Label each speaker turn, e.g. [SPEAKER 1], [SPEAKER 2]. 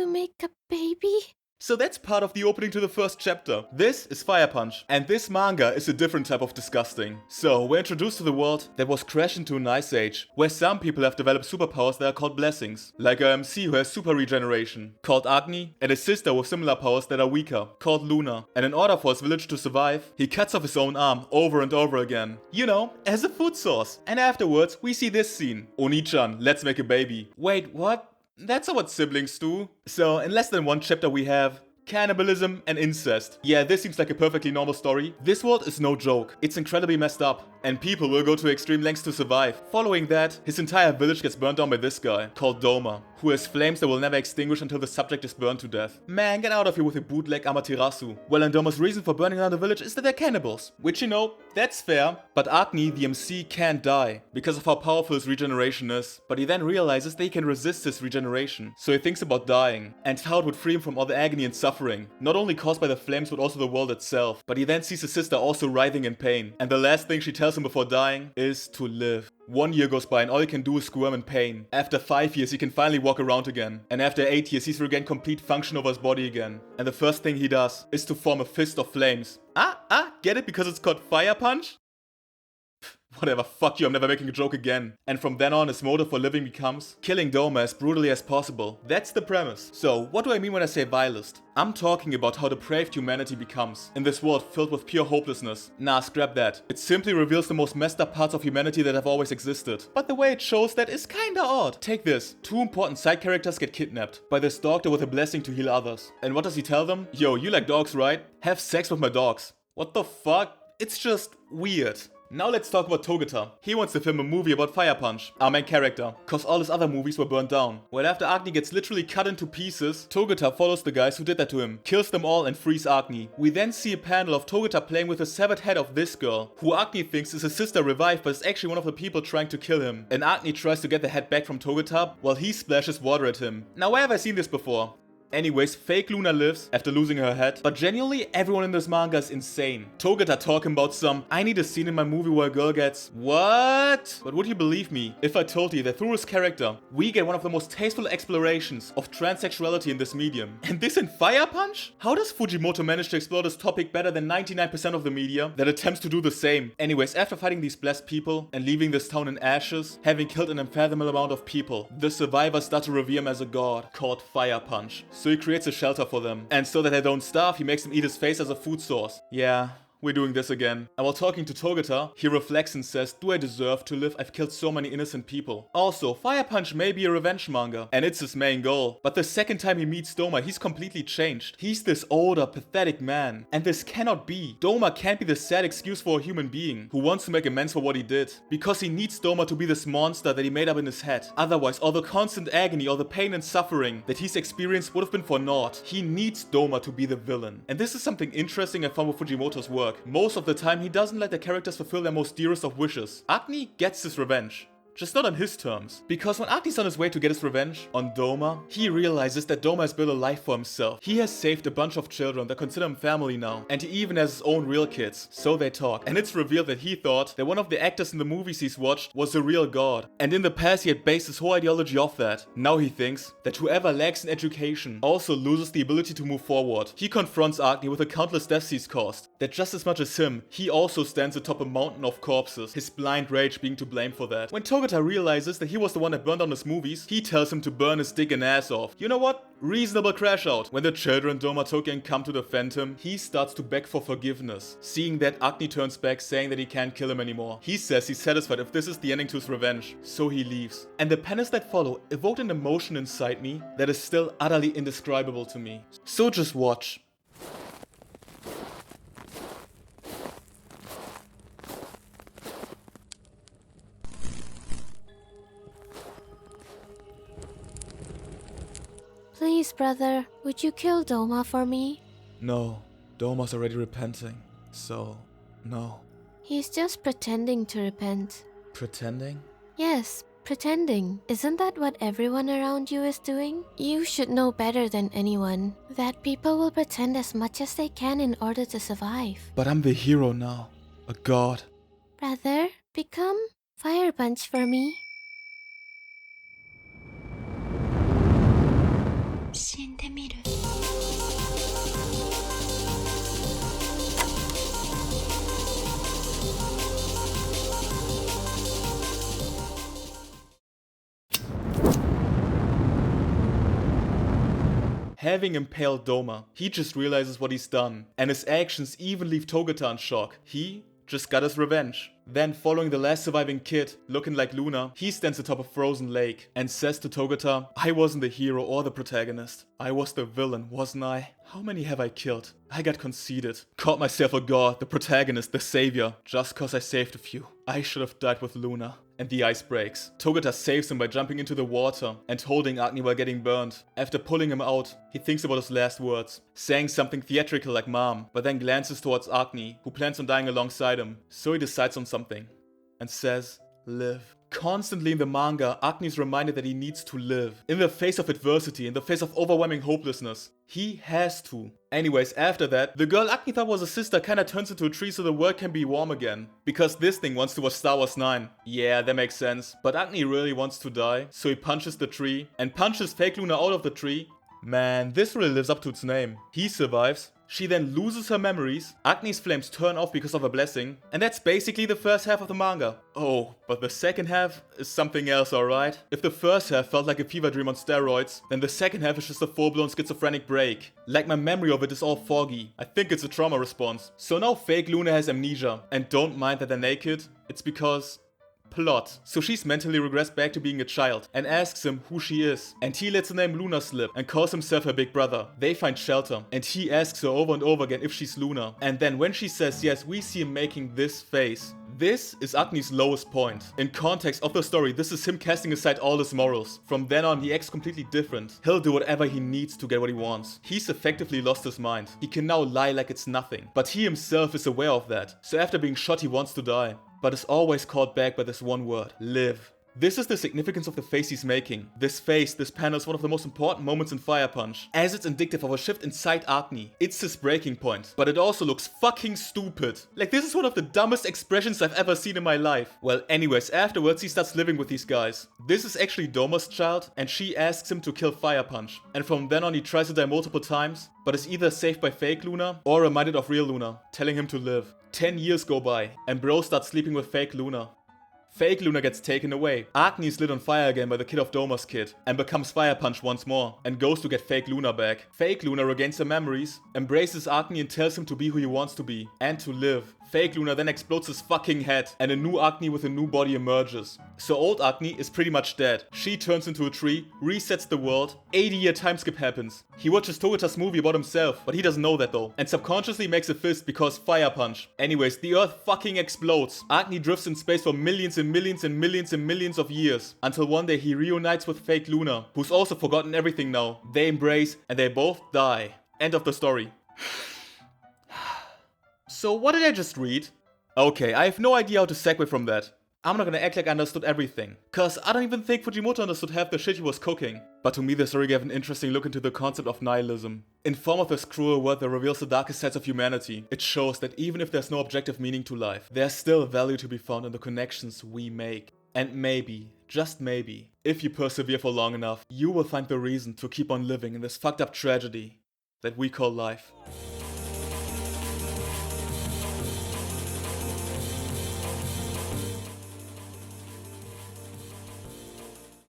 [SPEAKER 1] to make a baby?
[SPEAKER 2] So that's part of the opening to the first chapter. This is Fire Punch, and this manga is a different type of disgusting. So, we're introduced to the world that was crashed into an ice age, where some people have developed superpowers that are called blessings, like a MC who has super regeneration, called Agni, and a sister with similar powers that are weaker, called Luna. And in order for his village to survive, he cuts off his own arm over and over again. You know, as a food source. And afterwards, we see this scene. Oni-chan, let's make a baby. Wait, what? That's not what siblings do. So, in less than one chapter we have cannibalism and incest. Yeah, this seems like a perfectly normal story. This world is no joke. It's incredibly messed up. And people will go to extreme lengths to survive. Following that, his entire village gets burned down by this guy, called Doma, who has flames that will never extinguish until the subject is burned to death. Man, get out of here with a bootleg Amaterasu. Well, and Doma's reason for burning down the village is that they're cannibals. Which, you know, that's fair. But Agni, the MC, can't die, because of how powerful his regeneration is. But he then realizes that he can resist his regeneration. So he thinks about dying, and how it would free him from all the agony and suffering. Not only caused by the flames, but also the world itself. But he then sees his sister also writhing in pain. And the last thing she tells him before dying is to live. 1 year goes by and all he can do is squirm in pain. After 5 years he can finally walk around again. And after 8 years he's regained complete function over his body again. And the first thing he does is to form a fist of flames. Get it? Because it's called Fire Punch? Whatever, fuck you, I'm never making a joke again. And from then on, his motive for living becomes killing Doma as brutally as possible. That's the premise. So, what do I mean when I say vilest? I'm talking about how depraved humanity becomes in this world filled with pure hopelessness. Nah, scrap that. It simply reveals the most messed up parts of humanity that have always existed. But the way it shows that is kinda odd. Take this. 2 important side characters get kidnapped by this doctor with a blessing to heal others. And what does he tell them? Yo, you like dogs, right? Have sex with my dogs. What the fuck? It's just weird. Now let's talk about Togata. He wants to film a movie about Fire Punch, our main character, cause all his other movies were burned down. Well, after Agni gets literally cut into pieces, Togata follows the guys who did that to him, kills them all and frees Agni. We then see a panel of Togata playing with the severed head of this girl, who Agni thinks is his sister revived but is actually one of the people trying to kill him. And Agni tries to get the head back from Togata while he splashes water at him. Now where have I seen this before? Anyways, fake Luna lives after losing her head, but genuinely everyone in this manga is insane. Togata talking about I need a scene in my movie where a girl gets what? But would you believe me if I told you that through his character, we get one of the most tasteful explorations of transsexuality in this medium? And this in Fire Punch? How does Fujimoto manage to explore this topic better than 99% of the media that attempts to do the same? Anyways, after fighting these blessed people and leaving this town in ashes, having killed an unfathomable amount of people, the survivors start to revere him as a god called Fire Punch. So he creates a shelter for them. And so that they don't starve, he makes them eat his face as a food source. Yeah, we're doing this again. And while talking to Togata, he reflects and says, do I deserve to live? I've killed so many innocent people. Also, Fire Punch may be a revenge manga, and it's his main goal. But the second time he meets Doma, he's completely changed. He's this older, pathetic man. And this cannot be. Doma can't be the sad excuse for a human being who wants to make amends for what he did. Because he needs Doma to be this monster that he made up in his head. Otherwise, all the constant agony, all the pain and suffering that he's experienced would have been for naught. He needs Doma to be the villain. And this is something interesting I found with Fujimoto's work. Most of the time, he doesn't let the characters fulfill their most dearest of wishes. Agni gets his revenge. Just not on his terms. Because when Agni's on his way to get his revenge on Doma, he realizes that Doma has built a life for himself. He has saved a bunch of children that consider him family now. And he even has his own real kids. So they talk. And it's revealed that he thought that one of the actors in the movies he's watched was a real god. And in the past he had based his whole ideology off that. Now he thinks that whoever lacks in education also loses the ability to move forward. He confronts Agni with the countless deaths he's caused. That just as much as him, he also stands atop a mountain of corpses. His blind rage being to blame for that. When Togata realizes that he was the one that burned down his movies, he tells him to burn his dick and ass off. You know what? Reasonable crash out. When the children Doma took in come to defend him, he starts to beg for forgiveness. Seeing that, Agni turns back, saying that he can't kill him anymore. He says he's satisfied if this is the ending to his revenge. So he leaves. And the panels that follow evoked an emotion inside me that is still utterly indescribable to me. So just watch.
[SPEAKER 1] Please, brother, would you kill Doma for me?
[SPEAKER 2] No, Doma's already repenting. So, no.
[SPEAKER 1] He's just pretending to repent.
[SPEAKER 2] Pretending?
[SPEAKER 1] Yes, pretending. Isn't that what everyone around you is doing? You should know better than anyone that people will pretend as much as they can in order to survive.
[SPEAKER 2] But I'm the hero now. A god.
[SPEAKER 1] Brother, become Fire Punch for me.
[SPEAKER 3] 死んだ
[SPEAKER 2] having impaled Doma. He just realizes what he's done, and his actions even leave Togata in shock. He just got his revenge. Then, following the last surviving kid, looking like Luna, he stands atop a frozen lake and says to Togata, I wasn't the hero or the protagonist. I was the villain, wasn't I? How many have I killed? I got conceited. Called myself a god, the protagonist, the savior, just cause I saved a few. I should have died with Luna. And the ice breaks. Togata saves him by jumping into the water and holding Agni while getting burned. After pulling him out, he thinks about his last words, saying something theatrical like mom, but then glances towards Agni, who plans on dying alongside him. So he decides on something and says, live. Constantly in the manga, Agni is reminded that he needs to live. In the face of adversity, in the face of overwhelming hopelessness. He has to. Anyways, after that, the girl Agni thought was a sister kinda turns into a tree so the world can be warm again. Because this thing wants to watch Star Wars 9. Yeah, that makes sense. But Agni really wants to die, so he punches the tree and punches fake Luna out of the tree. Man, this really lives up to its name. He survives. She then loses her memories, Agni's flames turn off because of a blessing, and that's basically the first half of the manga. Oh, but the second half is something else, alright? If the first half felt like a fever dream on steroids, then the second half is just a full-blown schizophrenic break. Like my memory of it is all foggy. I think it's a trauma response. So now fake Luna has amnesia, and don't mind that they're naked, it's because... plot. So she's mentally regressed back to being a child and asks him who she is. And he lets the name Luna slip and calls himself her big brother. They find shelter and he asks her over and over again if she's Luna. And then when she says yes, we see him making this face. This is Agni's lowest point. In context of the story, this is him casting aside all his morals. From then on, he acts completely different. He'll do whatever he needs to get what he wants. He's effectively lost his mind. He can now lie like it's nothing. But he himself is aware of that. So after being shot, he wants to die. But is always called back by this one word, live. This is the significance of the face he's making. This face, this panel is one of the most important moments in Fire Punch, as it's indicative of a shift inside Agni. It's his breaking point, but it also looks fucking stupid. Like, this is one of the dumbest expressions I've ever seen in my life. Well, anyways, afterwards he starts living with these guys. This is actually Doma's child, and she asks him to kill Fire Punch. And from then on he tries to die multiple times, but is either saved by fake Luna or reminded of real Luna, telling him to live. 10 years go by, and bro starts sleeping with fake Luna. Fake Luna gets taken away. Agni is lit on fire again by the kid of Doma's kid and becomes Fire Punch once more and goes to get fake Luna back. Fake Luna regains her memories, embraces Agni and tells him to be who he wants to be and to live. Fake Luna then explodes his fucking head and a new Agni with a new body emerges. So old Agni is pretty much dead. She turns into a tree, resets the world, 80-year time skip happens. He watches Togata's movie about himself, but he doesn't know that though, and subconsciously makes a fist because Fire Punch. Anyways, the earth fucking explodes. Agni drifts in space for millions and millions and millions and millions of years, until one day he reunites with fake Luna, who's also forgotten everything now. They embrace and they both die. End of the story. So what did I just read? Okay, I have no idea how to segue from that. I'm not gonna act like I understood everything, cause I don't even think Fujimoto understood half the shit he was cooking. But to me the story gave an interesting look into the concept of nihilism. In form of this cruel world that reveals the darkest sides of humanity, it shows that even if there's no objective meaning to life, there's still value to be found in the connections we make. And maybe, just maybe, if you persevere for long enough, you will find the reason to keep on living in this fucked up tragedy that we call life.